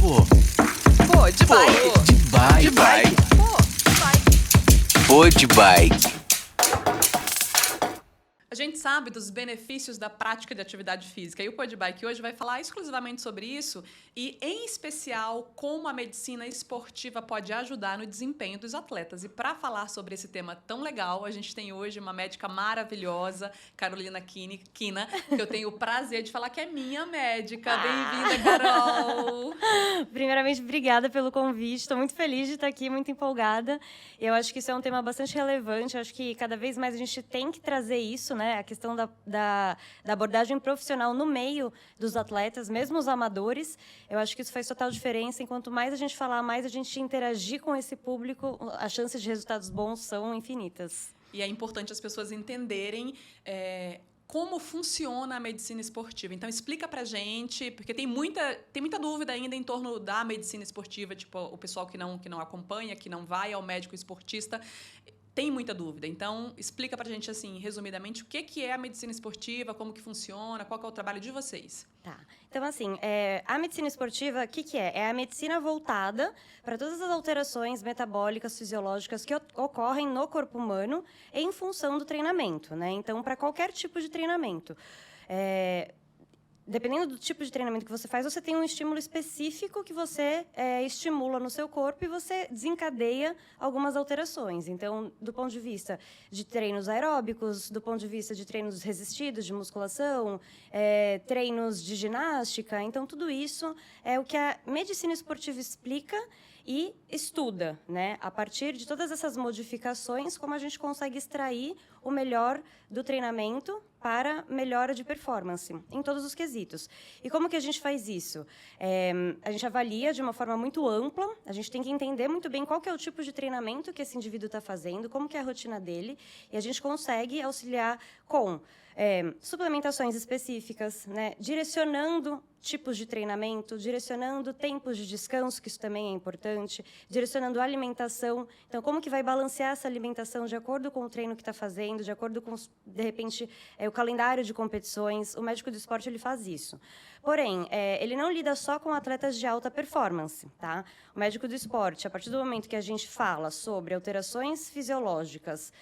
De bike. Pô, de bike. A gente sabe dos benefícios da prática de atividade física e o Podbike hoje vai falar exclusivamente sobre isso e, em especial, como a medicina esportiva pode ajudar no desempenho dos atletas. E para falar sobre esse tema tão legal, a gente tem hoje uma médica maravilhosa, Carolina Kina, que eu tenho o prazer de falar que é minha médica. Bem-vinda, Carol! Primeiramente, obrigada pelo convite. Estou muito feliz de estar aqui, muito empolgada. Eu acho que isso é um tema bastante relevante. Eu acho que cada vez mais a gente tem que trazer isso, né? A questão da abordagem profissional no meio dos atletas, mesmo os amadores. Eu acho que isso faz total diferença. Enquanto mais a gente falar, mais a gente interagir com esse público, as chances de resultados bons são infinitas. E é importante as pessoas entenderem como funciona a medicina esportiva. Então, explica pra gente, porque tem muita dúvida ainda em torno da medicina esportiva, tipo, o pessoal que não acompanha, que não vai ao médico esportista, tem muita dúvida. Então, explica pra gente, assim, resumidamente, o que é a medicina esportiva, como que funciona, qual que é o trabalho de vocês. Tá. Então, assim, a medicina esportiva, o que é? É a medicina voltada para todas as alterações metabólicas, fisiológicas que ocorrem no corpo humano em função do treinamento, né? Então, para qualquer tipo de treinamento. Dependendo do tipo de treinamento que você faz, você tem um estímulo específico que você estimula no seu corpo e você desencadeia algumas alterações. Então, do ponto de vista de treinos aeróbicos, do ponto de vista de treinos resistidos, de musculação, treinos de ginástica. Então, tudo isso é o que a medicina esportiva explica e estuda, né? A partir de todas essas modificações, como a gente consegue extrair o melhor do treinamento para melhora de performance, em todos os quesitos. E como que a gente faz isso? A gente avalia de uma forma muito ampla, a gente tem que entender muito bem qual que é o tipo de treinamento que esse indivíduo está fazendo, como que é a rotina dele, e a gente consegue auxiliar com suplementações específicas, né? Direcionando tipos de treinamento, direcionando tempos de descanso, que isso também é importante, direcionando a alimentação. Então, como que vai balancear essa alimentação de acordo com o treino que está fazendo, de acordo com, de repente, o calendário de competições. O médico do esporte ele faz isso. Porém, ele não lida só com atletas de alta performance, tá? O médico do esporte, a partir do momento que a gente fala sobre alterações fisiológicas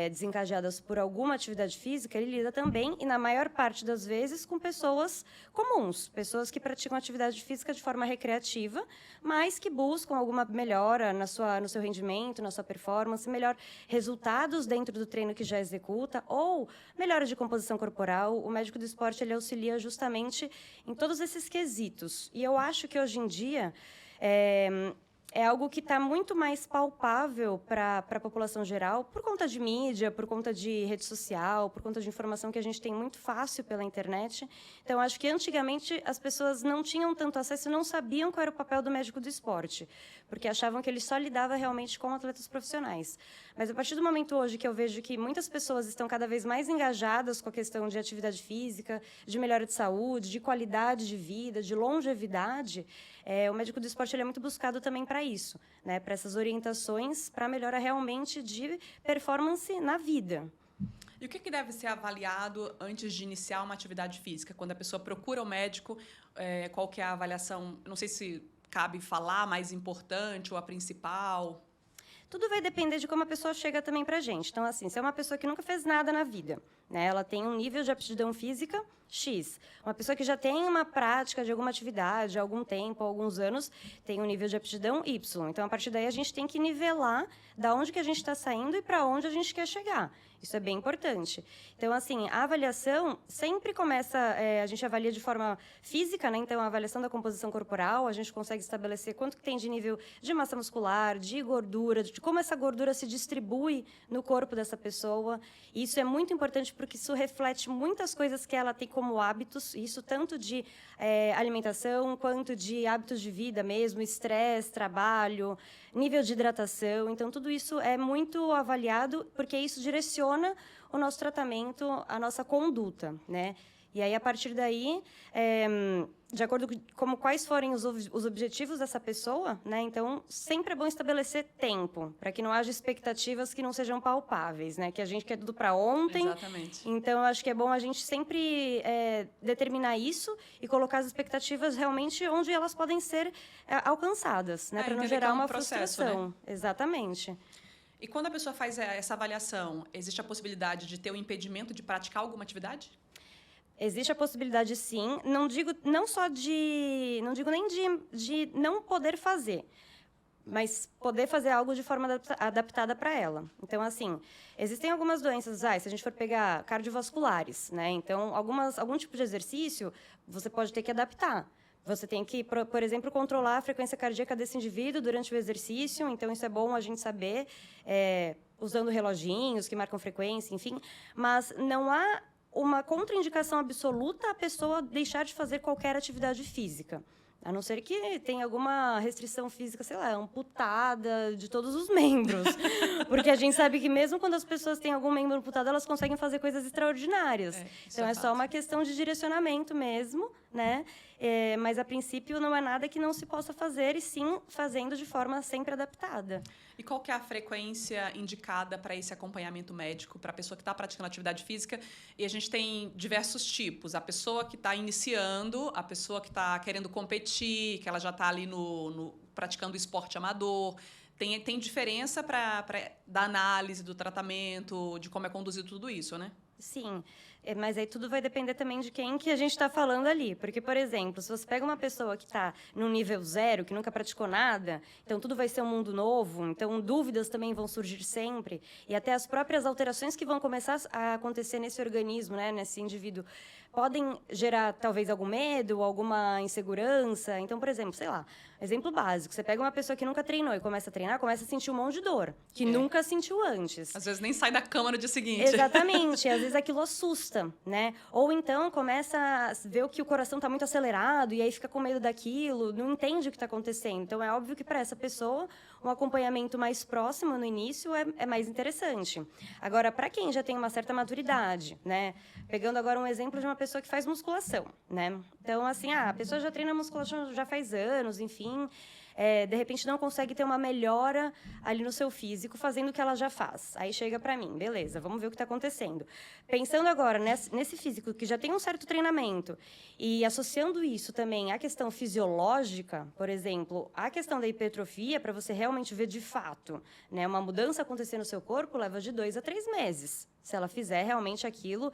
desencadeadas por alguma atividade física, ele lida também, e na maior parte das vezes, com pessoas comuns, pessoas que praticam atividade física de forma recreativa, mas que buscam alguma melhora no seu rendimento, na sua performance, melhor resultados dentro do treino que já executa, ou melhora de composição corporal. O médico do esporte ele auxilia justamente em todos esses quesitos. E eu acho que, hoje em dia, é algo que está muito mais palpável para a população geral, por conta de mídia, por conta de rede social, por conta de informação que a gente tem muito fácil pela internet. Então, acho que antigamente as pessoas não tinham tanto acesso, não sabiam qual era o papel do médico do esporte, porque achavam que ele só lidava realmente com atletas profissionais. Mas, a partir do momento hoje que eu vejo que muitas pessoas estão cada vez mais engajadas com a questão de atividade física, de melhora de saúde, de qualidade de vida, de longevidade, o médico do esporte ele é muito buscado também para isso, né? Para essas orientações, para melhora realmente de performance na vida. E o que deve ser avaliado antes de iniciar uma atividade física? Quando a pessoa procura o médico, qual que é a avaliação? Não sei se cabe falar a mais importante ou a principal. Tudo vai depender de como a pessoa chega também para a gente. Então, assim, se é uma pessoa que nunca fez nada na vida, né, ela tem um nível de aptidão física X. Uma pessoa que já tem uma prática de alguma atividade há algum tempo, há alguns anos, tem um nível de aptidão Y. Então, a partir daí, a gente tem que nivelar da onde que a gente está saindo e para onde a gente quer chegar. Isso é bem importante. Então, assim, a avaliação sempre começa... a gente avalia de forma física, né? Então, a avaliação da composição corporal, a gente consegue estabelecer quanto que tem de nível de massa muscular, de gordura, de como essa gordura se distribui no corpo dessa pessoa. E isso é muito importante porque isso reflete muitas coisas que ela tem como hábitos, isso tanto de alimentação quanto de hábitos de vida mesmo, estresse, trabalho, nível de hidratação. Então, tudo isso é muito avaliado porque isso direciona o nosso tratamento, a nossa conduta, né? E aí, a partir daí, de acordo com quais forem os objetivos dessa pessoa, né? Então, sempre é bom estabelecer tempo, para que não haja expectativas que não sejam palpáveis, né? Que a gente quer tudo para ontem. Exatamente. Então, eu acho que é bom a gente sempre determinar isso e colocar as expectativas realmente onde elas podem ser alcançadas, né? Para não entender que é gerar um uma processo, frustração. né? Exatamente. E quando a pessoa faz essa avaliação, existe a possibilidade de ter o impedimento de praticar alguma atividade? Existe a possibilidade, sim. Não digo nem de não poder fazer, mas poder fazer algo de forma adaptada para ela. Então, assim, existem algumas doenças, se a gente for pegar cardiovasculares, né? Então, algum tipo de exercício, você pode ter que adaptar. Você tem que, por exemplo, controlar a frequência cardíaca desse indivíduo durante o exercício. Então, isso é bom a gente saber, usando reloginhos que marcam frequência, enfim. Mas não há uma contraindicação absoluta a pessoa deixar de fazer qualquer atividade física. A não ser que tenha alguma restrição física, sei lá, amputada de todos os membros. Porque a gente sabe que mesmo quando as pessoas têm algum membro amputado, elas conseguem fazer coisas extraordinárias. Então, é só uma questão de direcionamento mesmo, né? Mas, a princípio, não é nada que não se possa fazer, e sim fazendo de forma sempre adaptada. E qual que é a frequência indicada para esse acompanhamento médico, para a pessoa que está praticando atividade física? E a gente tem diversos tipos. A pessoa que está iniciando, a pessoa que está querendo competir, que ela já está ali praticando esporte amador. Tem diferença da análise, do tratamento, de como é conduzido tudo isso, né? Sim, mas aí tudo vai depender também de quem que a gente está falando ali. Porque, por exemplo, se você pega uma pessoa que está no nível 0, que nunca praticou nada, então tudo vai ser um mundo novo, então dúvidas também vão surgir sempre, e até as próprias alterações que vão começar a acontecer nesse organismo, né, nesse indivíduo, podem gerar talvez algum medo, alguma insegurança. Então, por exemplo, sei lá, exemplo básico, você pega uma pessoa que nunca treinou e começa a treinar, começa a sentir um monte de dor, que nunca sentiu antes. Às vezes nem sai da cama no dia seguinte. Exatamente, às vezes aquilo assusta, né? Ou então começa a ver que o coração está muito acelerado e aí fica com medo daquilo, não entende o que está acontecendo. Então, é óbvio que para essa pessoa, um acompanhamento mais próximo no início é mais interessante. Agora, para quem já tem uma certa maturidade, né? Pegando agora um exemplo de uma pessoa que faz musculação, né? Então, assim, a pessoa já treina musculação já faz anos, enfim, de repente não consegue ter uma melhora ali no seu físico fazendo o que ela já faz. Aí chega para mim, beleza, vamos ver o que está acontecendo. Pensando agora nesse físico que já tem um certo treinamento e associando isso também à questão fisiológica, por exemplo, a questão da hipertrofia, para você realmente ver de fato, né, uma mudança acontecer no seu corpo, leva de 2 a 3 meses. Se ela fizer realmente aquilo,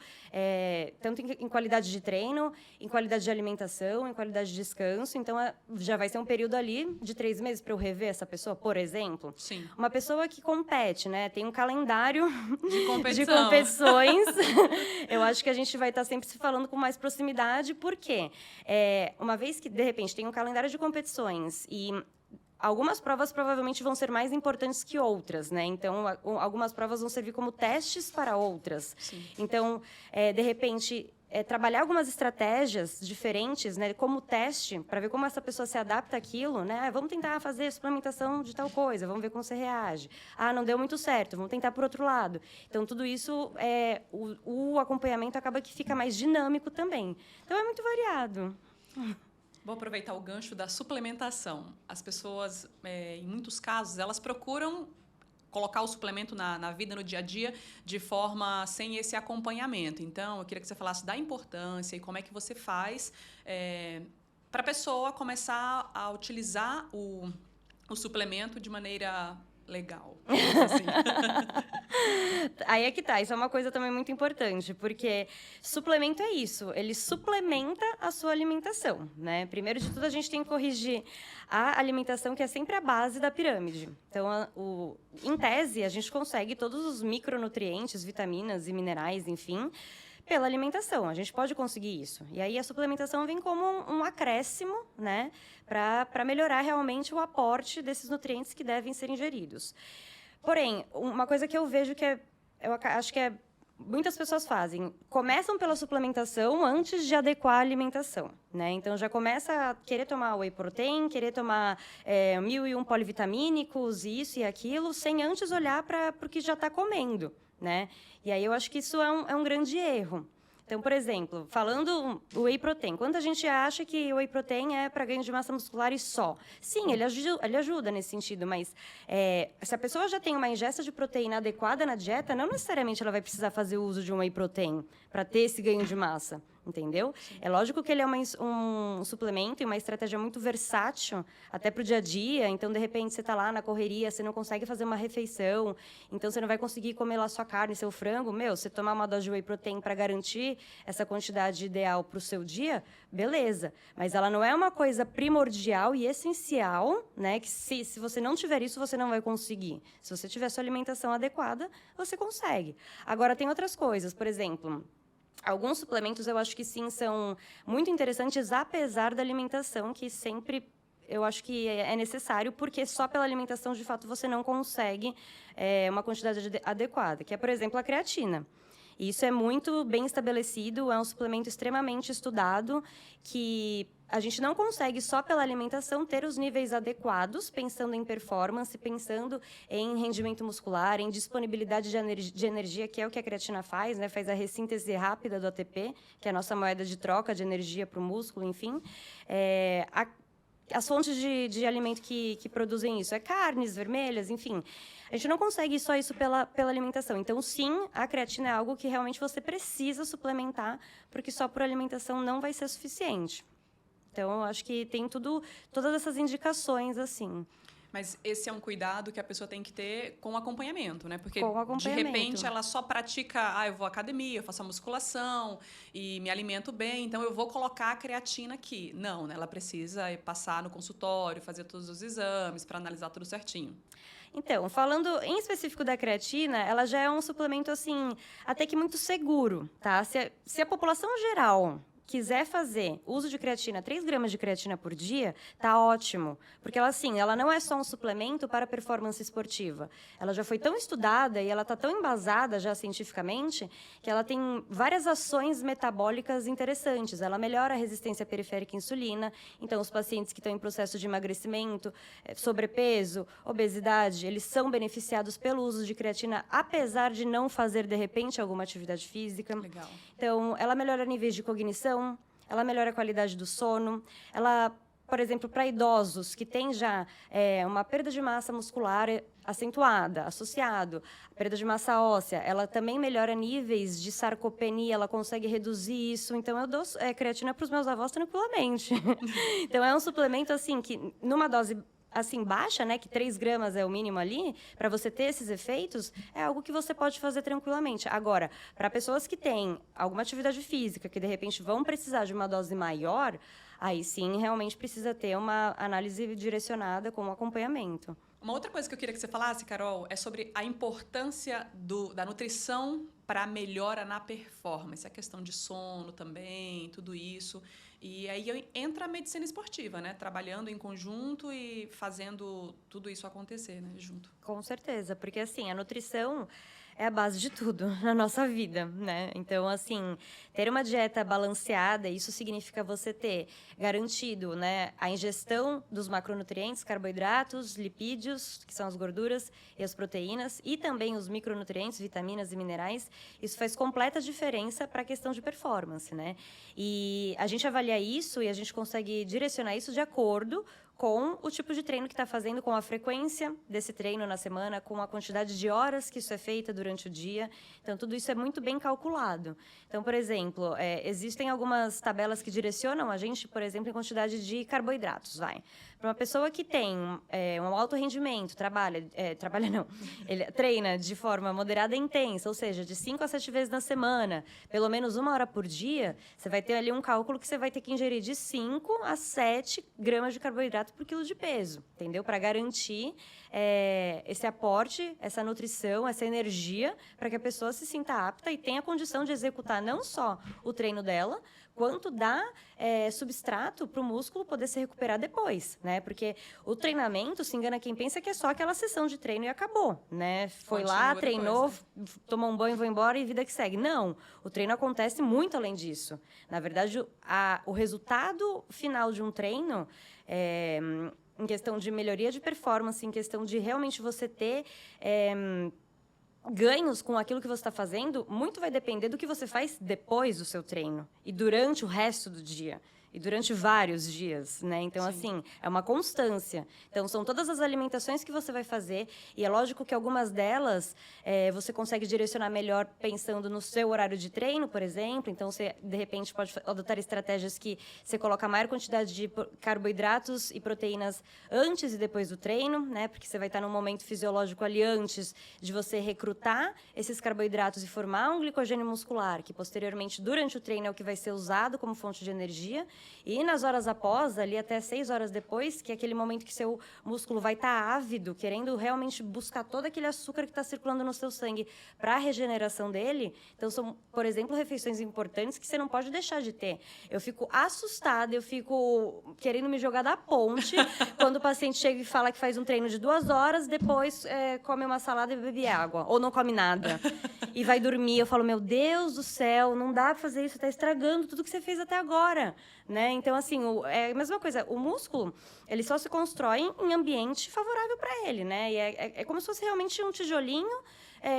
tanto em qualidade de treino, em qualidade de alimentação, em qualidade de descanso. Então, já vai ser um período ali de 3 meses para eu rever essa pessoa, por exemplo. Sim. Uma pessoa que compete, né? Tem um calendário de competições. Eu acho que a gente vai estar sempre se falando com mais proximidade, porque uma vez que, de repente, tem um calendário de competições e algumas provas provavelmente vão ser mais importantes que outras, né? Então, algumas provas vão servir como testes para outras. Sim. Então, de repente, trabalhar algumas estratégias diferentes, né, como teste, para ver como essa pessoa se adapta àquilo, né? Vamos tentar fazer suplementação de tal coisa, vamos ver como você reage. Não deu muito certo, vamos tentar por outro lado. Então, tudo isso, o acompanhamento acaba que fica mais dinâmico também. Então, é muito variado. Vou aproveitar o gancho da suplementação. As pessoas, em muitos casos, elas procuram colocar o suplemento na vida, no dia a dia, de forma sem esse acompanhamento. Então, eu queria que você falasse da importância e como é que você faz para a pessoa começar a utilizar o suplemento de maneira legal. Assim. Aí é que tá, isso é uma coisa também muito importante, porque suplemento é isso, ele suplementa a sua alimentação, né? Primeiro de tudo, a gente tem que corrigir a alimentação, que é sempre a base da pirâmide. Então, em tese, a gente consegue todos os micronutrientes, vitaminas e minerais, enfim, pela alimentação. A gente pode conseguir isso. E aí a suplementação vem como um acréscimo, né, para melhorar realmente o aporte desses nutrientes que devem ser ingeridos. Porém, uma coisa que eu vejo eu acho que muitas pessoas fazem, começam pela suplementação antes de adequar a alimentação, né? Então, já começa a querer tomar whey protein, querer tomar 1001 polivitamínicos, isso e aquilo, sem antes olhar para o que já está comendo, né? E aí eu acho que isso é um grande erro. Então, por exemplo, falando o whey protein, quando a gente acha que o whey protein é para ganho de massa muscular e só? Sim, ele ajuda nesse sentido, mas se a pessoa já tem uma ingesta de proteína adequada na dieta, não necessariamente ela vai precisar fazer uso de um whey protein para ter esse ganho de massa. Entendeu? Sim. É lógico que ele é um suplemento e uma estratégia muito versátil, até para o dia a dia. Então, de repente, você está lá na correria, você não consegue fazer uma refeição, então você não vai conseguir comer lá sua carne, seu frango. Você tomar uma dose de whey protein para garantir essa quantidade ideal para o seu dia, beleza. Mas ela não é uma coisa primordial e essencial, né? Que se você não tiver isso, você não vai conseguir. Se você tiver sua alimentação adequada, você consegue. Agora, tem outras coisas, por exemplo... Alguns suplementos eu acho que sim são muito interessantes, apesar da alimentação, que sempre eu acho que é necessário, porque só pela alimentação, de fato, você não consegue uma quantidade adequada, que é, por exemplo, a creatina. E isso é muito bem estabelecido, é um suplemento extremamente estudado, que a gente não consegue, só pela alimentação, ter os níveis adequados, pensando em performance, pensando em rendimento muscular, em disponibilidade de energia, que é o que a creatina faz, né? Faz a ressíntese rápida do ATP, que é a nossa moeda de troca de energia para o músculo, enfim. As fontes de alimento que produzem isso carnes vermelhas, enfim. A gente não consegue só isso pela alimentação. Então, sim, a creatina é algo que realmente você precisa suplementar, porque só por alimentação não vai ser suficiente. Então, eu acho que tem todas essas indicações, assim. Mas esse é um cuidado que a pessoa tem que ter com acompanhamento, né? Porque, de repente, ela só pratica... eu vou à academia, eu faço a musculação e me alimento bem, então eu vou colocar a creatina aqui. Não, né? Ela precisa passar no consultório, fazer todos os exames para analisar tudo certinho. Então, falando em específico da creatina, ela já é um suplemento, assim, até que muito seguro, tá? Se a população geral quiser fazer uso de creatina, 3 gramas de creatina por dia, tá ótimo. Porque ela não é só um suplemento para performance esportiva. Ela já foi tão estudada e ela está tão embasada já cientificamente que ela tem várias ações metabólicas interessantes. Ela melhora a resistência periférica à insulina. Então, os pacientes que estão em processo de emagrecimento, sobrepeso, obesidade, eles são beneficiados pelo uso de creatina, apesar de não fazer, de repente, alguma atividade física. Legal. Então, ela melhora níveis de cognição, ela melhora a qualidade do sono, ela, por exemplo, para idosos que têm já uma perda de massa muscular acentuada, associado à perda de massa óssea, ela também melhora níveis de sarcopenia, ela consegue reduzir isso. Então, eu dou creatina para os meus avós tranquilamente. Então, é um suplemento, assim, que numa dose assim, baixa, né, que 3 gramas é o mínimo ali, para você ter esses efeitos, é algo que você pode fazer tranquilamente. Agora, para pessoas que têm alguma atividade física, que de repente vão precisar de uma dose maior, aí sim, realmente precisa ter uma análise direcionada com acompanhamento. Uma outra coisa que eu queria que você falasse, Carol, é sobre a importância da nutrição para a melhora na performance. A questão de sono também, tudo isso. E aí entra a medicina esportiva, né? Trabalhando em conjunto e fazendo tudo isso acontecer, né? Junto. Com certeza, porque assim, a nutrição é a base de tudo na nossa vida, né? Então, assim, ter uma dieta balanceada, isso significa você ter garantido, né, a ingestão dos macronutrientes, carboidratos, lipídios, que são as gorduras, e as proteínas, e também os micronutrientes, vitaminas e minerais. Isso faz completa diferença para a questão de performance, né? E a gente avalia isso e a gente consegue direcionar isso de acordo com o tipo de treino que está fazendo, com a frequência desse treino na semana, com a quantidade de horas que isso é feita durante o dia. Então, tudo isso é muito bem calculado. Então, por exemplo, existem algumas tabelas que direcionam a gente, por exemplo, em quantidade de carboidratos, Para uma pessoa que tem um alto rendimento, ele treina de forma moderada e intensa, ou seja, de 5 a 7 vezes na semana, pelo menos 1 hora por dia, você vai ter ali um cálculo que você vai ter que ingerir de 5 a 7 gramas de carboidrato por quilo de peso, entendeu? Para garantir esse aporte, essa nutrição, essa energia, para que a pessoa se sinta apta e tenha condição de executar não só o treino dela, quanto dá substrato para o músculo poder se recuperar depois, né? Porque o treinamento, se engana quem pensa que é só aquela sessão de treino e acabou, né? Foi lá, treinou, tomou um banho, foi embora e vida que segue. Não, o treino acontece muito além disso. Na verdade, o resultado final de um treino, em questão de melhoria de performance, em questão de realmente você ter ganhos com aquilo que você está fazendo, muito vai depender do que você faz depois do seu treino e durante o resto do dia. E durante vários dias, né? Então, assim, é uma constância. Então, são todas as alimentações que você vai fazer. E é lógico que algumas delas você consegue direcionar melhor pensando no seu horário de treino, por exemplo. Então, você, de repente, pode adotar estratégias que você coloca a maior quantidade de carboidratos e proteínas antes e depois do treino, né? Porque você vai estar num momento fisiológico ali antes de você recrutar esses carboidratos e formar um glicogênio muscular, que posteriormente, durante o treino, é o que vai ser usado como fonte de energia. E nas horas após, ali até 6 horas depois, que é aquele momento que seu músculo vai estar ávido, querendo realmente buscar todo aquele açúcar que está circulando no seu sangue para a regeneração dele. Então, são, por exemplo, refeições importantes que você não pode deixar de ter. Eu fico assustada, eu fico querendo me jogar da ponte quando o paciente chega e fala que faz um treino de 2 horas, depois come uma salada e bebe água, ou não come nada. E vai dormir. Eu falo, meu Deus do céu, não dá para fazer isso, está estragando tudo que você fez até agora. Né? Então, assim, é a mesma coisa. O músculo, ele só se constrói em ambiente favorável para ele, né? E é como se fosse realmente um tijolinho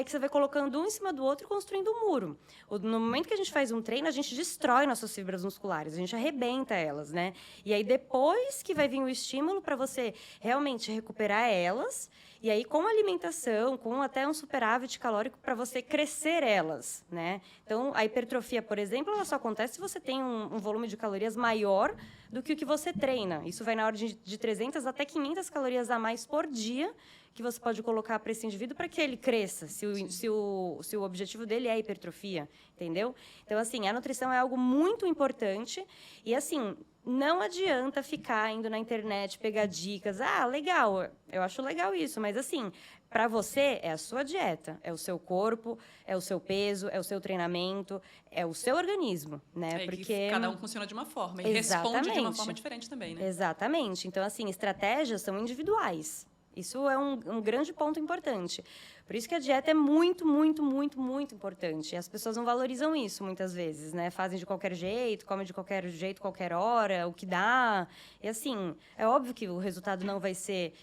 que você vai colocando um em cima do outro e construindo um muro. No momento que a gente faz um treino, a gente destrói nossas fibras musculares, a gente arrebenta elas, né? E aí, depois que vai vir o estímulo para você realmente recuperar elas, e aí, com alimentação, com até um superávit calórico para você crescer elas, né? Então, a hipertrofia, por exemplo, ela só acontece se você tem um volume de calorias maior do que o que você treina. Isso vai na ordem de 300 até 500 calorias a mais por dia que você pode colocar para esse indivíduo para que ele cresça, se o objetivo dele é a hipertrofia, entendeu? Então, assim, a nutrição é algo muito importante e, assim, não adianta ficar indo na internet, pegar dicas. Ah, legal, eu acho legal isso, mas, assim, para você é a sua dieta, é o seu corpo, é o seu peso, é o seu treinamento, é o seu organismo, né? Porque cada um funciona de uma forma e responde de uma forma diferente também, né? Exatamente. Então, assim, estratégias são individuais. Isso é um grande ponto importante. Por isso que a dieta é muito, muito, muito, muito importante. E as pessoas não valorizam isso muitas vezes, né? Fazem de qualquer jeito, comem de qualquer jeito, qualquer hora, o que dá. E assim, é óbvio que o resultado não vai ser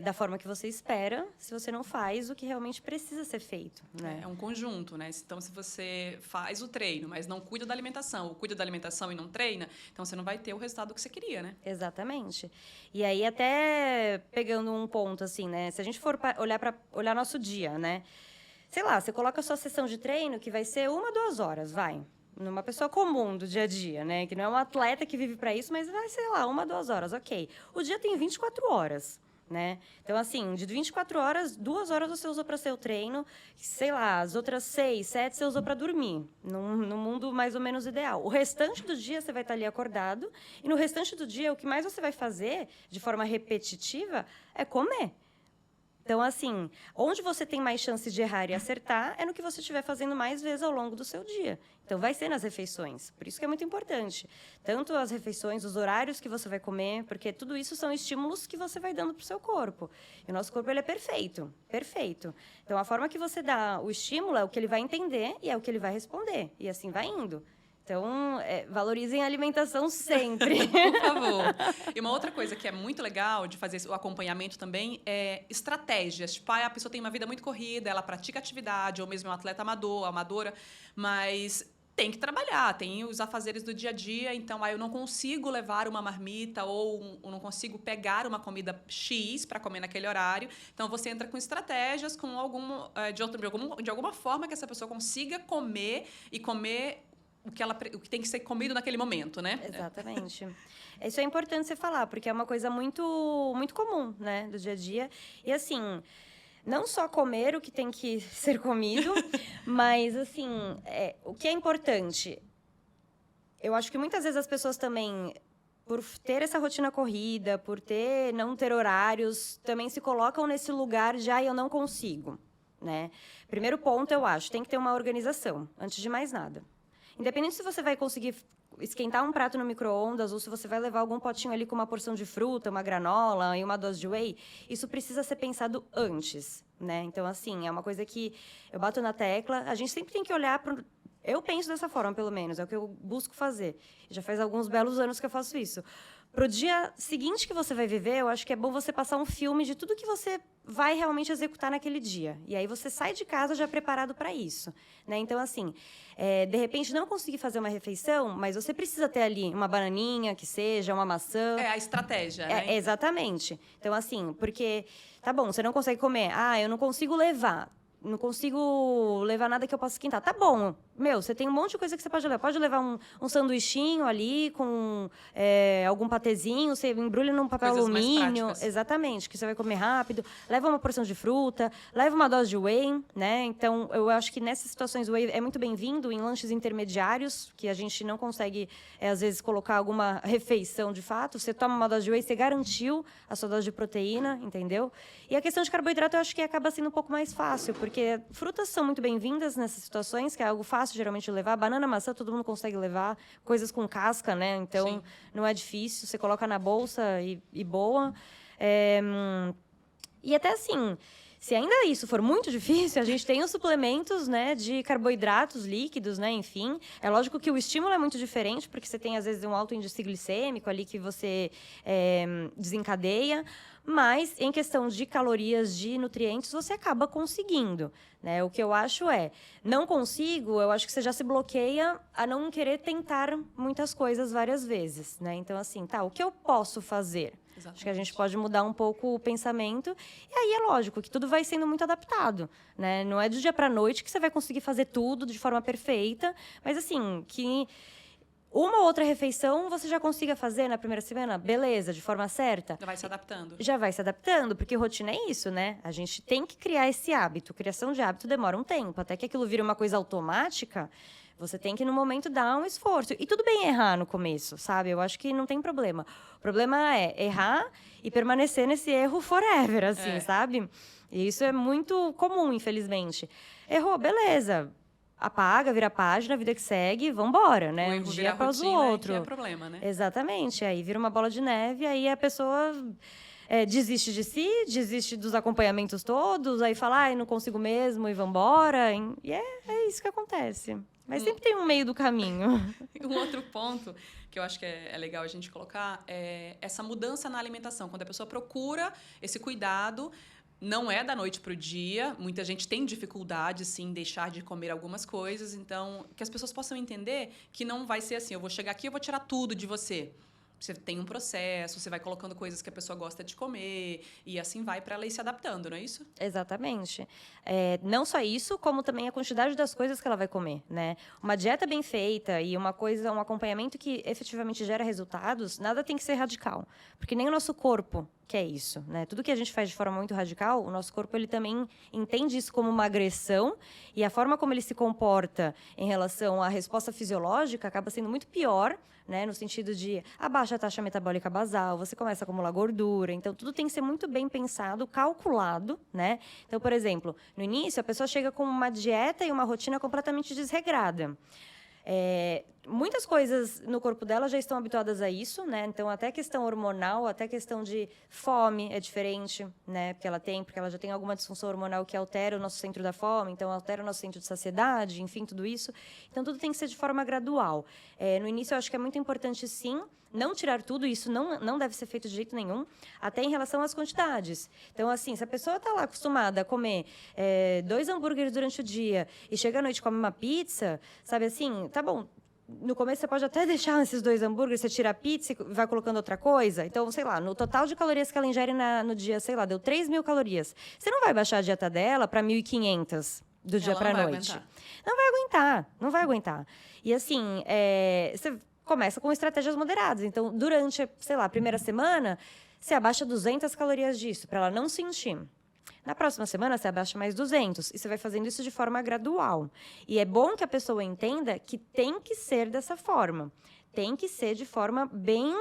da forma que você espera se você não faz o que realmente precisa ser feito, né? É um conjunto, né? Então, se você faz o treino, mas não cuida da alimentação, ou cuida da alimentação e não treina, então você não vai ter o resultado que você queria, né? Exatamente. E aí, até pegando um ponto, assim, né? Se a gente for olhar nosso dia, né? Sei lá, você coloca a sua sessão de treino, que vai ser 1, 2 horas, vai. Numa pessoa comum do dia a dia, né? Que não é um atleta que vive para isso, mas vai, sei lá, 1, 2 horas, ok. O dia tem 24 horas. Né? Então, assim, de 24 horas, 2 horas você usou para seu treino, sei lá, as outras 6, 7 você usou para dormir, num mundo mais ou menos ideal. O restante do dia você vai estar ali acordado, e no restante do dia, o que mais você vai fazer, de forma repetitiva, é comer. Então, assim, onde você tem mais chance de errar e acertar é no que você estiver fazendo mais vezes ao longo do seu dia. Então, vai ser nas refeições. Por isso que é muito importante. Tanto as refeições, os horários que você vai comer, porque tudo isso são estímulos que você vai dando para o seu corpo. E o nosso corpo, ele é perfeito. Perfeito. Então, a forma que você dá o estímulo é o que ele vai entender e é o que ele vai responder. E assim vai indo. Então, valorizem a alimentação sempre. Por favor. E uma outra coisa que é muito legal de fazer o acompanhamento também é estratégias. Tipo, a pessoa tem uma vida muito corrida, ela pratica atividade, ou mesmo é um atleta amadora, mas tem que trabalhar, tem os afazeres do dia a dia, então eu não consigo levar uma marmita ou não consigo pegar uma comida X para comer naquele horário. Então, você entra com estratégias, com de alguma forma que essa pessoa consiga comer e comer o que tem que ser comido naquele momento, né? Exatamente. Isso é importante você falar, porque é uma coisa muito, muito comum, né, do dia a dia. E, assim, não só comer o que tem que ser comido, mas, assim, o que é importante. Eu acho que muitas vezes as pessoas também, por ter essa rotina corrida, por não ter horários, também se colocam nesse lugar de, eu não consigo, né? Primeiro ponto, eu acho, tem que ter uma organização, antes de mais nada. Independente se você vai conseguir esquentar um prato no micro-ondas ou se você vai levar algum potinho ali com uma porção de fruta, uma granola e uma dose de whey, isso precisa ser pensado antes, né? Então, assim, é uma coisa que eu bato na tecla. A gente sempre tem que olhar para... Eu penso dessa forma, pelo menos. É o que eu busco fazer. Já faz alguns belos anos que eu faço isso. pro dia seguinte que você vai viver, eu acho que é bom você passar um filme de tudo que você vai realmente executar naquele dia. E aí você sai de casa já preparado para isso, né? Então, assim, de repente não conseguir fazer uma refeição, mas você precisa ter ali uma bananinha, que seja, uma maçã. É a estratégia, né? Exatamente. Então, assim, porque, tá bom, você não consegue comer. Ah, eu não consigo levar. Não consigo levar nada que eu possa esquentar. Tá bom. Meu, você tem um monte de coisa que você pode levar. Pode levar um sanduichinho ali com algum patezinho. Você embrulha num papel Coisas mais alumínio. práticas. Exatamente, que você vai comer rápido. Leva uma porção de fruta. Leva uma dose de whey, né? Então, eu acho que nessas situações o whey é muito bem-vindo em lanches intermediários, que a gente não consegue, às vezes, colocar alguma refeição de fato. Você toma uma dose de whey, você garantiu a sua dose de proteína, entendeu? E a questão de carboidrato, eu acho que acaba sendo um pouco mais fácil, porque frutas são muito bem-vindas nessas situações, que é algo fácil, geralmente, de levar. Banana, maçã, todo mundo consegue levar. Coisas com casca, né? Então, Sim. não é difícil. Você coloca na bolsa e boa. E até assim, se ainda isso for muito difícil, a gente tem os suplementos, né, de carboidratos líquidos, né, enfim. É lógico que o estímulo é muito diferente, porque você tem, às vezes, um alto índice glicêmico ali que você desencadeia. Mas, em questão de calorias, de nutrientes, você acaba conseguindo, né? O que eu acho não consigo, eu acho que você já se bloqueia a não querer tentar muitas coisas várias vezes, né? Então, assim, o que eu posso fazer? Exatamente. Acho que a gente pode mudar um pouco o pensamento. E aí é lógico que tudo vai sendo muito adaptado, né? Não é do dia para a noite que você vai conseguir fazer tudo de forma perfeita, mas assim, que uma ou outra refeição você já consiga fazer na primeira semana, beleza, de forma certa. Já vai se adaptando. Já vai se adaptando, porque rotina é isso, né? A gente tem que criar esse hábito. Criação de hábito demora um tempo. Até que aquilo vira uma coisa automática, você tem que, no momento, dar um esforço. E tudo bem errar no começo, sabe? Eu acho que não tem problema. O problema é errar e permanecer nesse erro forever, assim, sabe? E isso é muito comum, infelizmente. Errou, beleza. Apaga, vira a página, vida que segue, vambora, né? O Um erro dia vira após o rotina, outro. que é problema, né? Exatamente. Aí vira uma bola de neve, aí a pessoa desiste de si, desiste dos acompanhamentos todos, aí fala, ai, não consigo mesmo, e vambora. E é isso que acontece. Mas sempre tem um meio do caminho. Um outro ponto que eu acho que é legal a gente colocar é essa mudança na alimentação. Quando a pessoa procura esse cuidado, não é da noite para o dia. Muita gente tem dificuldade, sim, em deixar de comer algumas coisas. Então, que as pessoas possam entender que não vai ser assim, eu vou chegar aqui e eu vou tirar tudo de você. Você tem um processo, você vai colocando coisas que a pessoa gosta de comer e assim vai para ela ir se adaptando, não é isso? Exatamente. Não só isso, como também a quantidade das coisas que ela vai comer, né? Uma dieta bem feita e um acompanhamento que efetivamente gera resultados, nada tem que ser radical. Porque nem o nosso corpo quer isso, né? Tudo que a gente faz de forma muito radical, o nosso corpo ele também entende isso como uma agressão e a forma como ele se comporta em relação à resposta fisiológica acaba sendo muito pior, né? No sentido de abaixa a taxa metabólica basal, você começa a acumular gordura. Então, tudo tem que ser muito bem pensado, calculado, né? Então, por exemplo, no início, a pessoa chega com uma dieta e uma rotina completamente desregrada. Muitas coisas no corpo dela já estão habituadas a isso, né? Então, até questão hormonal, até questão de fome é diferente, né? Porque ela já tem alguma disfunção hormonal que altera o nosso centro da fome, então altera o nosso centro de saciedade, enfim, tudo isso. Então, tudo tem que ser de forma gradual. No início, eu acho que é muito importante, sim, não tirar tudo, isso não deve ser feito de jeito nenhum, até em relação às quantidades. Então, assim, se a pessoa está lá acostumada a comer 2 hambúrgueres durante o dia e chega à noite e come uma pizza, sabe assim, tá bom, no começo você pode até deixar esses 2 hambúrgueres, você tira a pizza e vai colocando outra coisa. Então, sei lá, no total de calorias que ela ingere no dia, sei lá, deu 3.000 calorias. Você não vai baixar a dieta dela para 1.500 do dia para a noite. Não vai aguentar. E assim, você começa com estratégias moderadas. Então, durante, sei lá, a primeira semana, você abaixa 200 calorias disso, para ela não sentir. Na próxima semana, você abaixa mais 200. E você vai fazendo isso de forma gradual. E é bom que a pessoa entenda que tem que ser dessa forma. Tem que ser de forma bem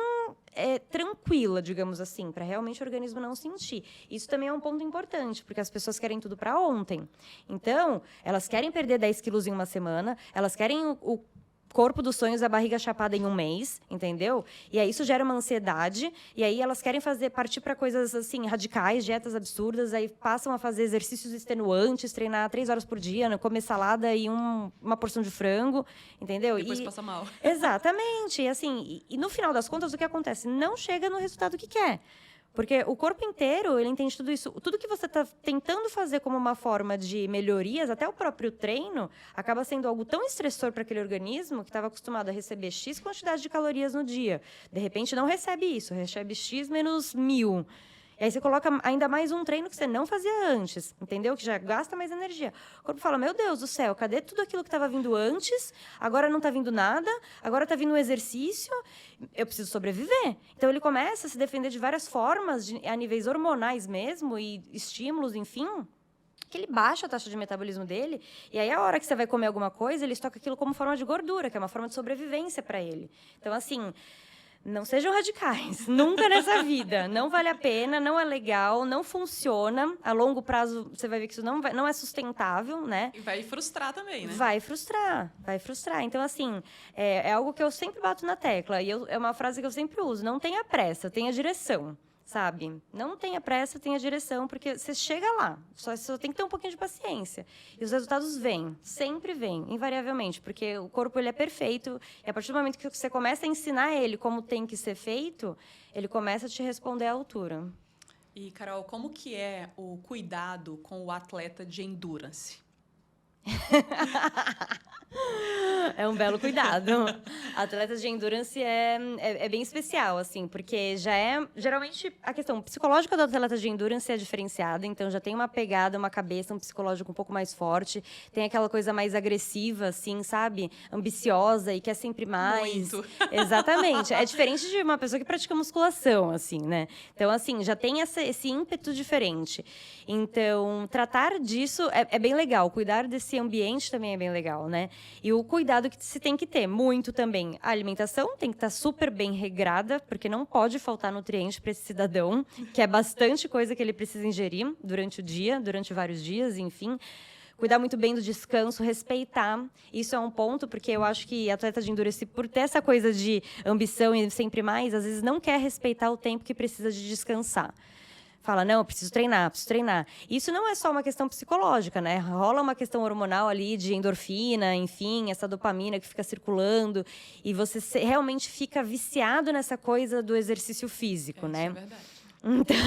tranquila, digamos assim, para realmente o organismo não sentir. Isso também é um ponto importante, porque as pessoas querem tudo para ontem. Então, elas querem perder 10 quilos em uma semana, elas querem corpo dos sonhos, a barriga chapada em 1 mês, entendeu? E aí isso gera uma ansiedade, e aí elas querem partir para coisas assim radicais, dietas absurdas, aí passam a fazer exercícios extenuantes, treinar 3 horas por dia, né? Comer salada e uma porção de frango, entendeu? Depois passa mal. Exatamente. E assim, e no final das contas, o que acontece? Não chega no resultado que quer. Porque o corpo inteiro, ele entende tudo isso. Tudo que você está tentando fazer como uma forma de melhorias, até o próprio treino, acaba sendo algo tão estressor para aquele organismo que estava acostumado a receber X quantidade de calorias no dia. De repente, não recebe isso. Recebe X menos 1000. E aí você coloca ainda mais um treino que você não fazia antes, entendeu? Que já gasta mais energia. O corpo fala, meu Deus do céu, cadê tudo aquilo que estava vindo antes? Agora não está vindo nada, agora está vindo um exercício, eu preciso sobreviver. Então ele começa a se defender de várias formas, a níveis hormonais mesmo, e estímulos, enfim, que ele baixa a taxa de metabolismo dele, e aí a hora que você vai comer alguma coisa, ele estoca aquilo como forma de gordura, que é uma forma de sobrevivência para ele. Então, assim... Não sejam radicais, nunca nessa vida. Não vale a pena, não é legal, não funciona. A longo prazo, você vai ver que isso não é sustentável, né? E vai frustrar também, né? Vai frustrar. Então, assim, é algo que eu sempre bato na tecla. E é uma frase que eu sempre uso. Não tenha pressa, tenha direção, sabe? Não tenha pressa, tenha direção, porque você chega lá. Só tem que ter um pouquinho de paciência. E os resultados vêm, sempre vêm, invariavelmente, porque o corpo ele é perfeito. E a partir do momento que você começa a ensinar ele como tem que ser feito, ele começa a te responder à altura. E, Carol, como que é o cuidado com o atleta de endurance? É um belo cuidado. Atletas de endurance é bem especial, assim, porque já é... Geralmente, a questão psicológica do atleta de endurance é diferenciada, então já tem uma pegada, uma cabeça, um psicológico um pouco mais forte, tem aquela coisa mais agressiva, assim, sabe? Ambiciosa e quer sempre mais. Muito. Exatamente. É diferente de uma pessoa que pratica musculação, assim, né? Então, assim, já tem esse ímpeto diferente. Então, tratar disso é bem legal. Cuidar desse ambiente também é bem legal, né? E o cuidado que se tem que ter, muito também. A alimentação tem que estar super bem regrada, porque não pode faltar nutriente para esse cidadão, que é bastante coisa que ele precisa ingerir durante o dia, durante vários dias, enfim. Cuidar muito bem do descanso, respeitar. Isso é um ponto, porque eu acho que atleta de endurance, por ter essa coisa de ambição e sempre mais, às vezes não quer respeitar o tempo que precisa de descansar. Fala, não, eu preciso treinar. Isso não é só uma questão psicológica, né? Rola uma questão hormonal ali de endorfina, enfim, essa dopamina que fica circulando. E você realmente fica viciado nessa coisa do exercício físico, né? Isso é verdade. Então,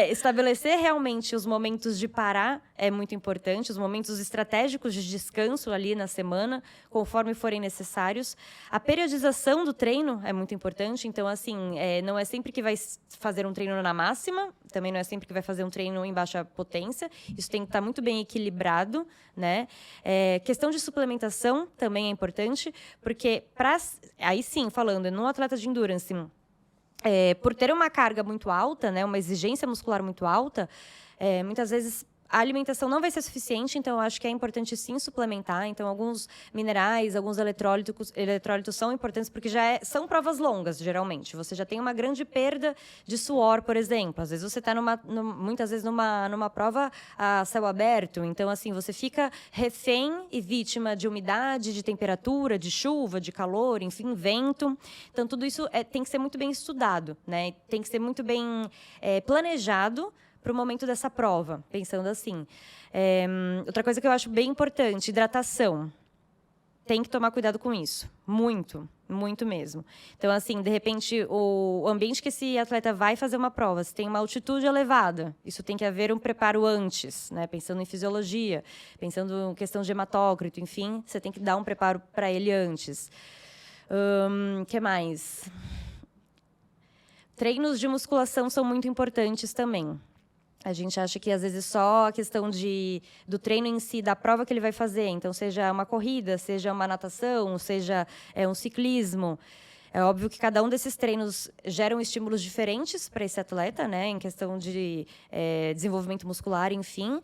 estabelecer realmente os momentos de parar é muito importante, os momentos estratégicos de descanso ali na semana, conforme forem necessários. A periodização do treino é muito importante, então, assim, não é sempre que vai fazer um treino na máxima, também não é sempre que vai fazer um treino em baixa potência, isso tem que estar muito bem equilibrado, né? Questão de suplementação também é importante, porque, aí sim, falando, num atleta de endurance, por ter uma carga muito alta, né, uma exigência muscular muito alta, muitas vezes a alimentação não vai ser suficiente, então eu acho que é importante sim suplementar. Então, alguns minerais, alguns eletrólitos são importantes, porque são provas longas, geralmente. Você já tem uma grande perda de suor, por exemplo. Às vezes você está muitas vezes numa prova a céu aberto. Então, assim, você fica refém e vítima de umidade, de temperatura, de chuva, de calor, enfim, vento. Então, tudo isso tem que ser muito bem estudado, né? Tem que ser muito bem planejado para o momento dessa prova, pensando assim. Outra coisa que eu acho bem importante, hidratação. Tem que tomar cuidado com isso. Muito, muito mesmo. Então, assim, de repente, o ambiente que esse atleta vai fazer uma prova, se tem uma altitude elevada, isso tem que haver um preparo antes, né? Pensando em fisiologia, pensando em questão de hematócrito, enfim, você tem que dar um preparo para ele antes. Que mais? Treinos de musculação são muito importantes também. A gente acha que, às vezes, só a questão do treino em si, da prova que ele vai fazer, então, seja uma corrida, seja uma natação, seja um ciclismo. É óbvio que cada um desses treinos geram estímulos diferentes para esse atleta, né, em questão de desenvolvimento muscular, enfim.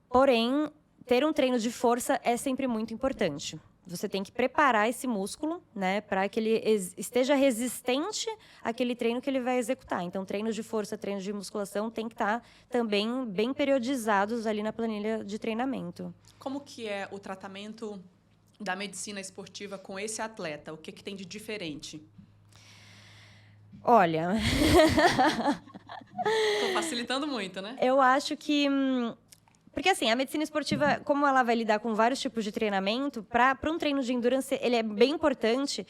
Porém, ter um treino de força é sempre muito importante. Você tem que preparar esse músculo, né, para que ele esteja resistente àquele treino que ele vai executar. Então, treinos de força, treinos de musculação tem que estar também bem periodizados ali na planilha de treinamento. Como que é o tratamento da medicina esportiva com esse atleta? O que tem de diferente? Olha, Tô facilitando muito, né? eu acho que... Porque, assim, a medicina esportiva, como ela vai lidar com vários tipos de treinamento, para um treino de endurance, ele é bem importante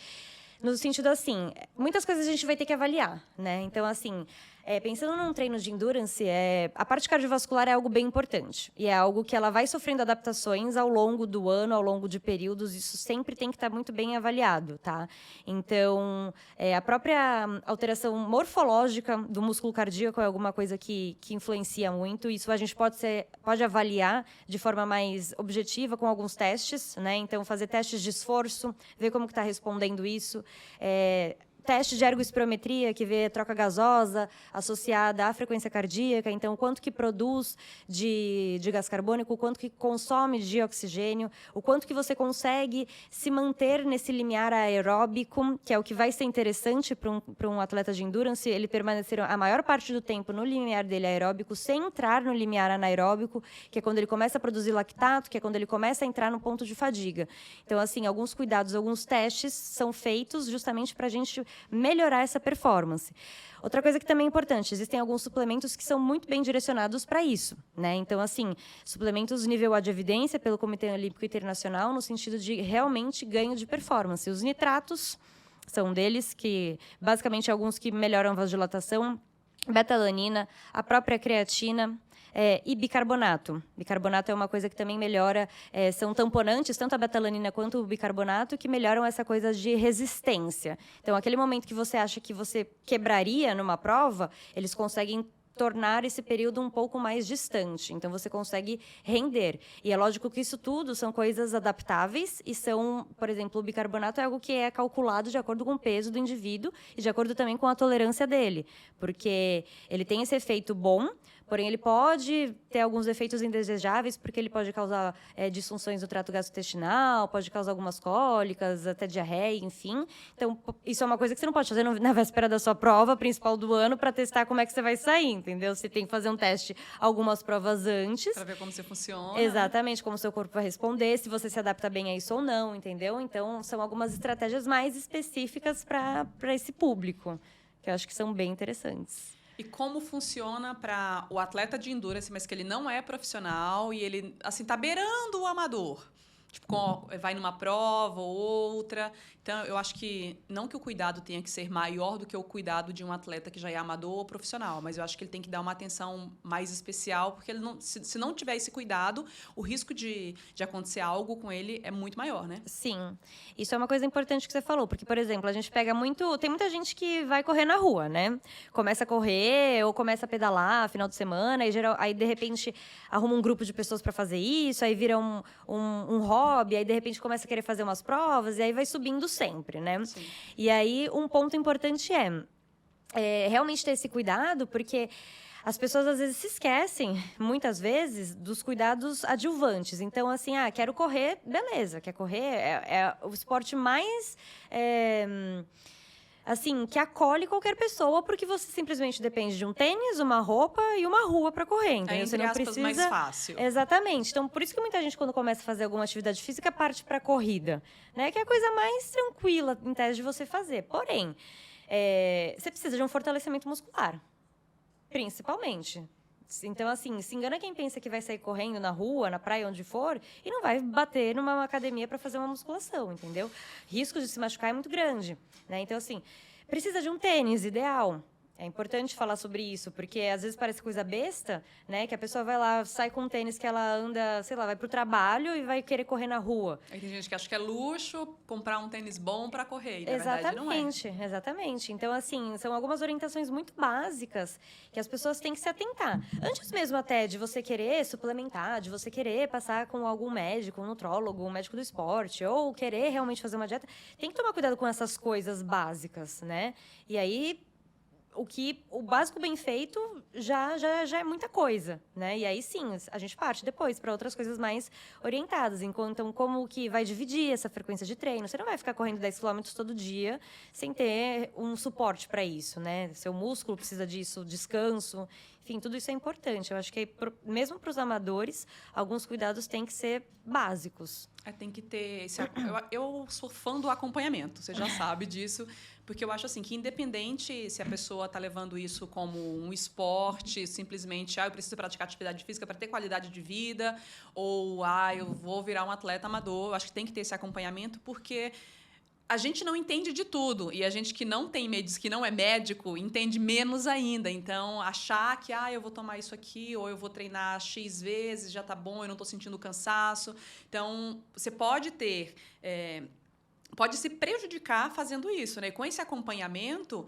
no sentido, assim, muitas coisas a gente vai ter que avaliar, né? Então, assim, pensando num treino de endurance, a parte cardiovascular é algo bem importante. E é algo que ela vai sofrendo adaptações ao longo do ano, ao longo de períodos. Isso sempre tem que estar muito bem avaliado, tá? Então, a própria alteração morfológica do músculo cardíaco é alguma coisa que influencia muito. Isso a gente pode avaliar de forma mais objetiva com alguns testes, né? Então, fazer testes de esforço, ver como que está respondendo isso. Teste de ergospirometria, que vê troca gasosa associada à frequência cardíaca, então, o quanto que produz de gás carbônico, o quanto que consome de oxigênio, o quanto que você consegue se manter nesse limiar aeróbico, que é o que vai ser interessante para um atleta de endurance, ele permanecer a maior parte do tempo no limiar dele aeróbico, sem entrar no limiar anaeróbico, que é quando ele começa a produzir lactato, que é quando ele começa a entrar no ponto de fadiga. Então, assim, alguns cuidados, alguns testes são feitos justamente para a gente melhorar essa performance. Outra coisa que também é importante, existem alguns suplementos que são muito bem direcionados para isso, né? Então, assim, suplementos nível A de evidência pelo Comitê Olímpico Internacional, no sentido de realmente ganho de performance. Os nitratos são um deles, que basicamente alguns que melhoram a vasodilatação, beta-alanina, a própria creatina, e bicarbonato. Bicarbonato é uma coisa que também melhora, são tamponantes, tanto a beta-alanina quanto o bicarbonato, que melhoram essa coisa de resistência. Então, aquele momento que você acha que você quebraria numa prova, eles conseguem tornar esse período um pouco mais distante. Então, você consegue render. E é lógico que isso tudo são coisas adaptáveis e são, por exemplo, o bicarbonato é algo que é calculado de acordo com o peso do indivíduo e de acordo também com a tolerância dele. Porque ele tem esse efeito bom, porém, ele pode ter alguns efeitos indesejáveis, porque ele pode causar disfunções no trato gastrointestinal, pode causar algumas cólicas, até diarreia, enfim. Então, isso é uma coisa que você não pode fazer na véspera da sua prova principal do ano para testar como é que você vai sair, entendeu? Você tem que fazer um teste algumas provas antes. Para ver como você funciona. Exatamente, como o seu corpo vai responder, se você se adapta bem a isso ou não, entendeu? Então, são algumas estratégias mais específicas para esse público, que eu acho que são bem interessantes. E como funciona para o atleta de endurance, mas que ele não é profissional e ele, assim, tá beirando o amador? Tipo, vai numa prova ou outra. Então, eu acho que, não que o cuidado tenha que ser maior do que o cuidado de um atleta que já é amador ou profissional, mas eu acho que ele tem que dar uma atenção mais especial, porque ele não, se não tiver esse cuidado, o risco de acontecer algo com ele é muito maior, né? Sim, isso é uma coisa importante que você falou, porque, por exemplo, a gente pega muito... Tem muita gente que vai correr na rua, né? Começa a correr ou começa a pedalar final de semana, e aí, de repente, arruma um grupo de pessoas para fazer isso, aí vira um hobby, aí, de repente, começa a querer fazer umas provas, e aí vai subindo sempre, né? Sim. E aí, um ponto importante realmente ter esse cuidado, porque as pessoas, às vezes, se esquecem, muitas vezes, dos cuidados adjuvantes. Então, assim, quero correr, beleza. Quer correr é o esporte mais... assim, que acolhe qualquer pessoa, porque você simplesmente depende de um tênis, uma roupa e uma rua para correr. Então, Entre você não aspas, precisa... mais fácil. Exatamente. Então, por isso que muita gente, quando começa a fazer alguma atividade física, parte para a corrida, né? Que é a coisa mais tranquila, em tese, de você fazer. Porém, você precisa de um fortalecimento muscular, principalmente. Então, assim, se engana quem pensa que vai sair correndo na rua, na praia, onde for, e não vai bater numa academia para fazer uma musculação, entendeu? Risco de se machucar é muito grande, né? Então, assim, precisa de um tênis ideal. É importante falar sobre isso, porque às vezes parece coisa besta, né? Que a pessoa vai lá, sai com um tênis que ela anda, sei lá, vai pro trabalho e vai querer correr na rua. Aí tem gente que acha que é luxo comprar um tênis bom para correr, e na verdade não é. Exatamente. Então, assim, são algumas orientações muito básicas que as pessoas têm que se atentar. Antes mesmo até de você querer suplementar, de você querer passar com algum médico, um nutrólogo, um médico do esporte, ou querer realmente fazer uma dieta, tem que tomar cuidado com essas coisas básicas, né? E aí... O básico bem feito já é muita coisa, né? E aí, sim, a gente parte depois para outras coisas mais orientadas. Então, como que vai dividir essa frequência de treino? Você não vai ficar correndo 10 km todo dia sem ter um suporte para isso, né? Seu músculo precisa disso, descanso. Enfim, tudo isso é importante. Eu acho que, mesmo para os amadores, alguns cuidados têm que ser básicos. Tem que ter eu sou fã do acompanhamento, você já sabe disso, porque eu acho assim que independente se a pessoa está levando isso como um esporte, simplesmente eu preciso praticar atividade física para ter qualidade de vida, ou eu vou virar um atleta amador, eu acho que tem que ter esse acompanhamento, porque a gente não entende de tudo. E a gente que não tem que não é médico, entende menos ainda. Então, achar que eu vou tomar isso aqui, ou eu vou treinar X vezes, já tá bom, eu não estou sentindo cansaço. Então, você pode ter. Pode se prejudicar fazendo isso, né? E com esse acompanhamento,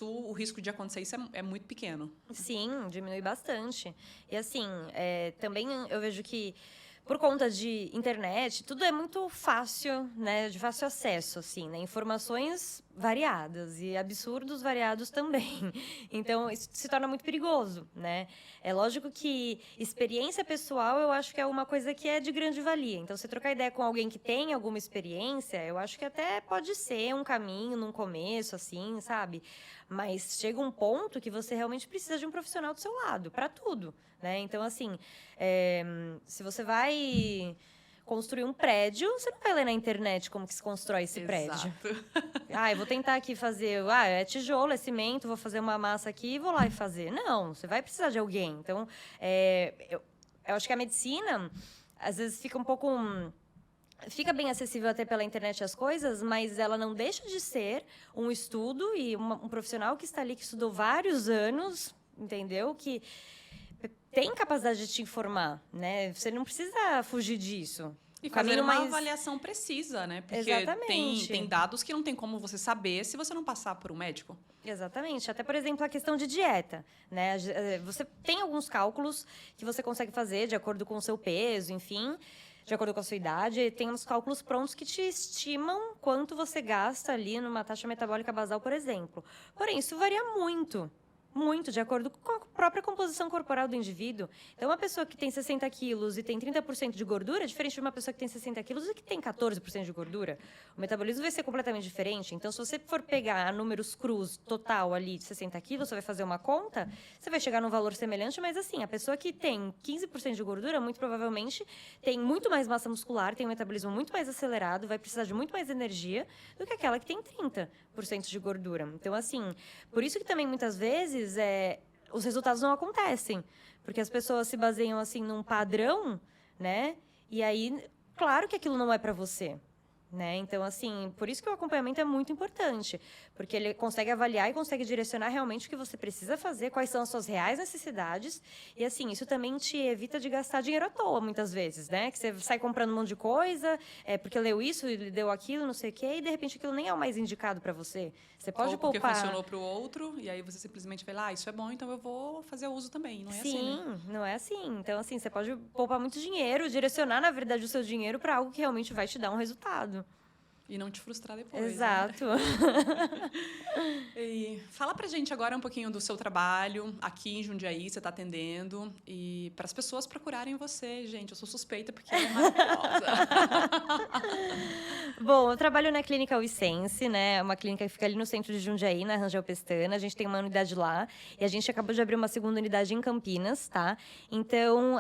o risco de acontecer isso é muito pequeno. Sim, diminui bastante. E assim, também eu vejo que por conta de internet, tudo é muito fácil, né? De fácil acesso, assim, né? Informações variadas e absurdos variados também. Então, isso se torna muito perigoso, né? É lógico que experiência pessoal, eu acho que é uma coisa que é de grande valia. Então, você trocar ideia com alguém que tem alguma experiência, eu acho que até pode ser um caminho num começo, assim, sabe? Mas chega um ponto que você realmente precisa de um profissional do seu lado, para tudo, né? Então, assim, se você vai construir um prédio, você não vai ler na internet como que se constrói esse prédio. Eu vou tentar aqui fazer, é tijolo, é cimento, vou fazer uma massa aqui e vou lá e fazer. Não, você vai precisar de alguém. Então, eu acho que a medicina, às vezes, fica um pouco... Fica bem acessível até pela internet as coisas, mas ela não deixa de ser um estudo e um profissional que está ali, que estudou vários anos, entendeu? Que tem capacidade de te informar, né? Você não precisa fugir disso. E fazer uma avaliação precisa, né? Porque Exatamente. Tem dados que não tem como você saber se você não passar por um médico. Exatamente. Até, por exemplo, a questão de dieta, né? Você tem alguns cálculos que você consegue fazer de acordo com o seu peso, enfim, de acordo com a sua idade. Tem uns cálculos prontos que te estimam quanto você gasta ali numa taxa metabólica basal, por exemplo. Porém, isso varia muito. Muito, de acordo com a própria composição corporal do indivíduo. Então, uma pessoa que tem 60 quilos e tem 30% de gordura é diferente de uma pessoa que tem 60 quilos e que tem 14% de gordura. O metabolismo vai ser completamente diferente. Então, se você for pegar números crus total ali de 60 quilos, você vai fazer uma conta, você vai chegar num valor semelhante, mas assim, a pessoa que tem 15% de gordura, muito provavelmente tem muito mais massa muscular, tem um metabolismo muito mais acelerado, vai precisar de muito mais energia do que aquela que tem 30% de gordura. Então, assim, por isso que também muitas vezes os resultados não acontecem, porque as pessoas se baseiam assim num padrão, né? E aí, claro que aquilo não é para você, né? Então, assim, por isso que o acompanhamento é muito importante, porque ele consegue avaliar e consegue direcionar realmente o que você precisa fazer, quais são as suas reais necessidades, e assim, isso também te evita de gastar dinheiro à toa, muitas vezes, né? Que você sai comprando um monte de coisa, porque leu isso, e deu aquilo, não sei o quê, e de repente aquilo nem é o mais indicado para você. Você pode poupar. Porque funcionou para o outro, e aí você simplesmente vai lá, isso é bom, então eu vou fazer uso também. Não é assim, né? Sim, não é assim. Então, assim, você pode poupar muito dinheiro, direcionar, na verdade, o seu dinheiro para algo que realmente vai te dar um resultado. E não te frustrar depois. Exato. Né? E fala pra gente agora um pouquinho do seu trabalho aqui em Jundiaí, você está atendendo, e para as pessoas procurarem você, gente. Eu sou suspeita porque é maravilhosa. Bom, eu trabalho na Clínica Uicense, né? Uma clínica que fica ali no centro de Jundiaí, na Rangel Pestana. A gente tem uma unidade lá e a gente acabou de abrir uma segunda unidade em Campinas, tá? Então,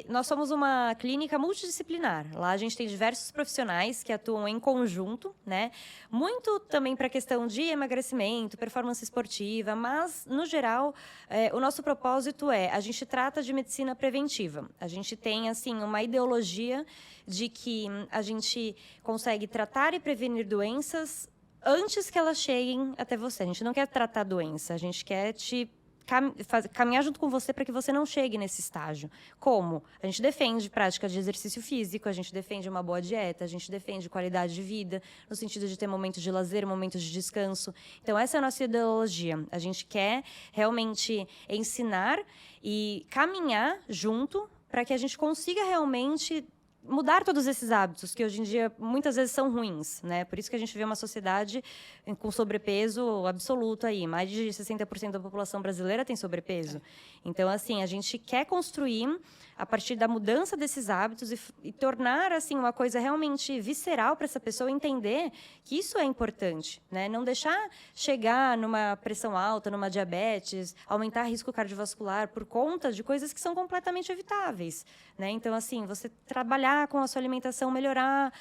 nós somos uma clínica multidisciplinar. Lá a gente tem diversos profissionais que atuam em conjunto, né? Muito também para a questão de emagrecimento, performance esportiva, mas, no geral, o nosso propósito a gente trata de medicina preventiva. A gente tem, assim, uma ideologia de que a gente consegue tratar e prevenir doenças antes que elas cheguem até você. A gente não quer tratar a doença, a gente quer caminhar junto com você para que você não chegue nesse estágio. Como? A gente defende prática de exercício físico, a gente defende uma boa dieta, a gente defende qualidade de vida, no sentido de ter momentos de lazer, momentos de descanso. Então, essa é a nossa ideologia. A gente quer realmente ensinar e caminhar junto para que a gente consiga realmente mudar todos esses hábitos, que hoje em dia muitas vezes são ruins, né? Por isso que a gente vê uma sociedade com sobrepeso absoluto aí. Mais de 60% da população brasileira tem sobrepeso. Então, assim, a gente quer construir, a partir da mudança desses hábitos e tornar, assim, uma coisa realmente visceral para essa pessoa entender que isso é importante, né? Não deixar chegar numa pressão alta, numa diabetes, aumentar risco cardiovascular por conta de coisas que são completamente evitáveis, né? Então, assim, você trabalhar trabalhar com a sua alimentação, melhorar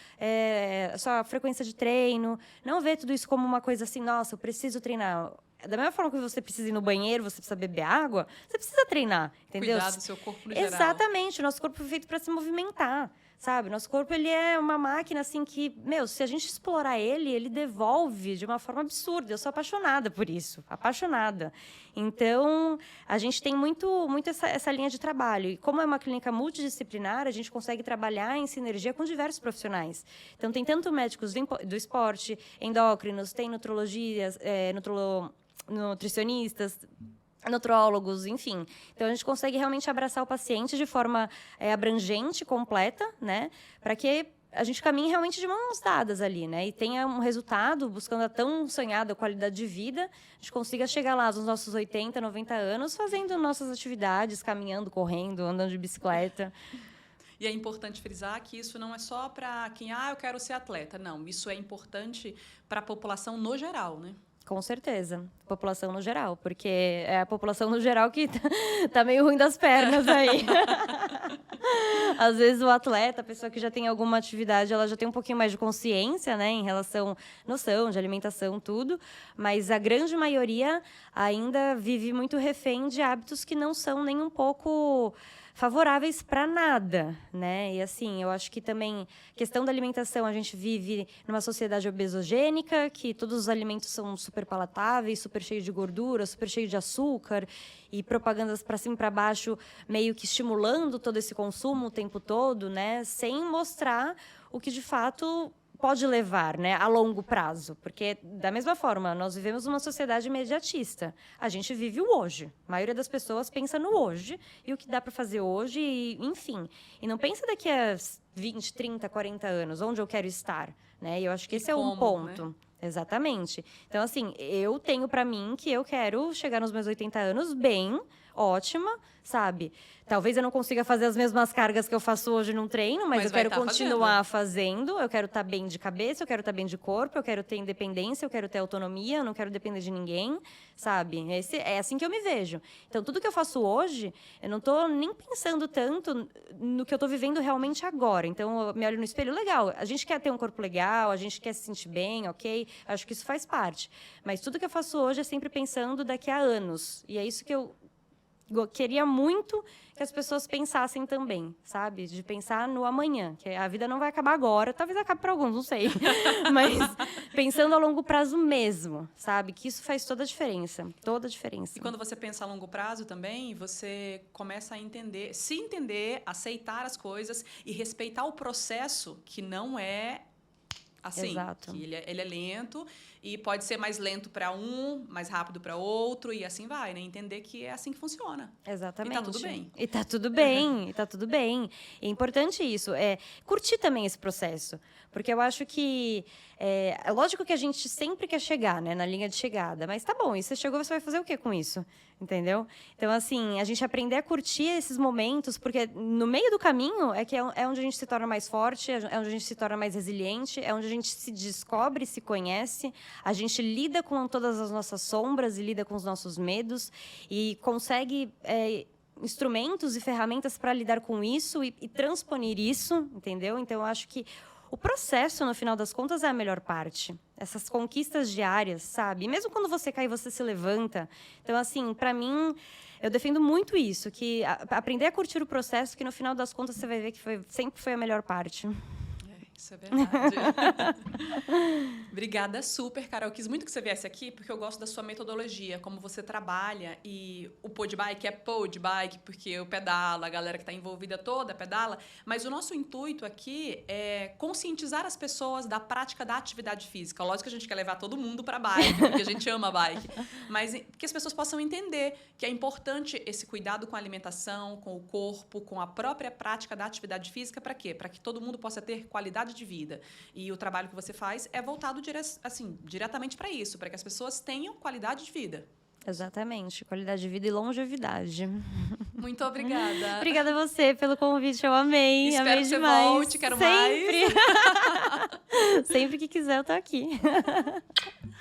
a sua frequência de treino. Não ver tudo isso como uma coisa assim, nossa, eu preciso treinar. Da mesma forma que você precisa ir no banheiro, você precisa beber água, você precisa treinar, entendeu? Cuidar do seu corpo no geral. Exatamente. O nosso corpo foi feito para se movimentar, sabe? Nosso corpo, ele é uma máquina, assim, que, se a gente explorar ele devolve de uma forma absurda. Eu sou apaixonada por isso. Apaixonada. Então, a gente tem muito essa linha de trabalho. E como é uma clínica multidisciplinar, a gente consegue trabalhar em sinergia com diversos profissionais. Então, tem tanto médicos do esporte, endócrinos, tem nutrologias, nutricionistas, nutrólogos, enfim. Então, a gente consegue realmente abraçar o paciente de forma abrangente, completa, né? Para que a gente caminhe realmente de mãos dadas ali, né? E tenha um resultado, buscando a tão sonhada qualidade de vida, a gente consiga chegar lá aos nossos 80, 90 anos, fazendo nossas atividades, caminhando, correndo, andando de bicicleta. E é importante frisar que isso não é só para quem, eu quero ser atleta. Não, isso é importante para a população no geral, né? Com certeza. População no geral, porque é a população no geral que tá meio ruim das pernas aí. Às vezes o atleta, a pessoa que já tem alguma atividade, ela já tem um pouquinho mais de consciência, né, em relação, noção de alimentação, tudo, mas a grande maioria ainda vive muito refém de hábitos que não são nem um pouco favoráveis para nada, né? E assim, eu acho que também questão da alimentação, a gente vive numa sociedade obesogênica, que todos os alimentos são super palatáveis, super cheios de gordura, super cheios de açúcar, e propagandas para cima e para baixo, meio que estimulando todo esse consumo o tempo todo, né? Sem mostrar o que de fato pode levar, né, a longo prazo. Porque, da mesma forma, nós vivemos uma sociedade imediatista. A gente vive o hoje. A maioria das pessoas pensa no hoje e o que dá para fazer hoje, e, enfim. E não pensa daqui a 20, 30, 40 anos, onde eu quero estar, né? E eu acho que esse é um ponto. Né? Exatamente. Então, assim, eu tenho para mim que eu quero chegar nos meus 80 anos bem, ótima, sabe? Talvez eu não consiga fazer as mesmas cargas que eu faço hoje num treino, mas eu quero continuar fazendo. Eu quero estar bem de cabeça, eu quero estar bem de corpo, eu quero ter independência, eu quero ter autonomia, eu não quero depender de ninguém, sabe? É assim que eu me vejo. Então, tudo que eu faço hoje, eu não estou nem pensando tanto no que eu estou vivendo realmente agora. Então, eu me olho no espelho, legal, a gente quer ter um corpo legal, a gente quer se sentir bem, ok? Acho que isso faz parte. Mas tudo que eu faço hoje é sempre pensando daqui a anos. E é isso que eu queria muito que as pessoas pensassem também, sabe? De pensar no amanhã, que a vida não vai acabar agora, talvez acabe para alguns, não sei. Mas pensando a longo prazo mesmo, sabe? Que isso faz toda a diferença, toda a diferença. E quando você pensa a longo prazo também, você começa a entender, se entender, aceitar as coisas e respeitar o processo, que não é assim. Exato. Que ele é lento e pode ser mais lento para um, mais rápido para outro, e assim vai, né? Entender que é assim que funciona. Exatamente. E tá tudo bem. E tá tudo bem, e tá tudo bem. É importante isso, curtir também esse processo. Porque eu acho que é lógico que a gente sempre quer chegar, né, na linha de chegada, mas tá bom, e você chegou, você vai fazer o quê com isso? Entendeu? Então, assim, a gente aprender a curtir esses momentos, porque no meio do caminho é onde a gente se torna mais forte, é onde a gente se torna mais resiliente, é onde a gente se descobre, se conhece, a gente lida com todas as nossas sombras e lida com os nossos medos e consegue instrumentos e ferramentas para lidar com isso e transponer isso, entendeu? Então, eu acho que o processo, no final das contas, é a melhor parte. Essas conquistas diárias, sabe? E mesmo quando você cai, você se levanta. Então, assim, para mim, eu defendo muito isso, que aprender a curtir o processo, que no final das contas você vai ver que sempre foi a melhor parte. Isso é verdade. Obrigada super, Carol. Eu quis muito que você viesse aqui, porque eu gosto da sua metodologia, como você trabalha. E o Podbike é Podbike, porque eu pedalo, a galera que está envolvida toda pedala. Mas o nosso intuito aqui é conscientizar as pessoas da prática da atividade física. Lógico que a gente quer levar todo mundo para bike, porque a gente ama bike. Mas que as pessoas possam entender que é importante esse cuidado com a alimentação, com o corpo, com a própria prática da atividade física. Para quê? Para que todo mundo possa ter qualidade de vida. E o trabalho que você faz é voltado diretamente para isso, para que as pessoas tenham qualidade de vida. Exatamente, qualidade de vida e longevidade. Muito obrigada. Obrigada a você pelo convite, eu amei. Espero amei que você demais. volte, quero Sempre. mais. Sempre que quiser, eu tô aqui.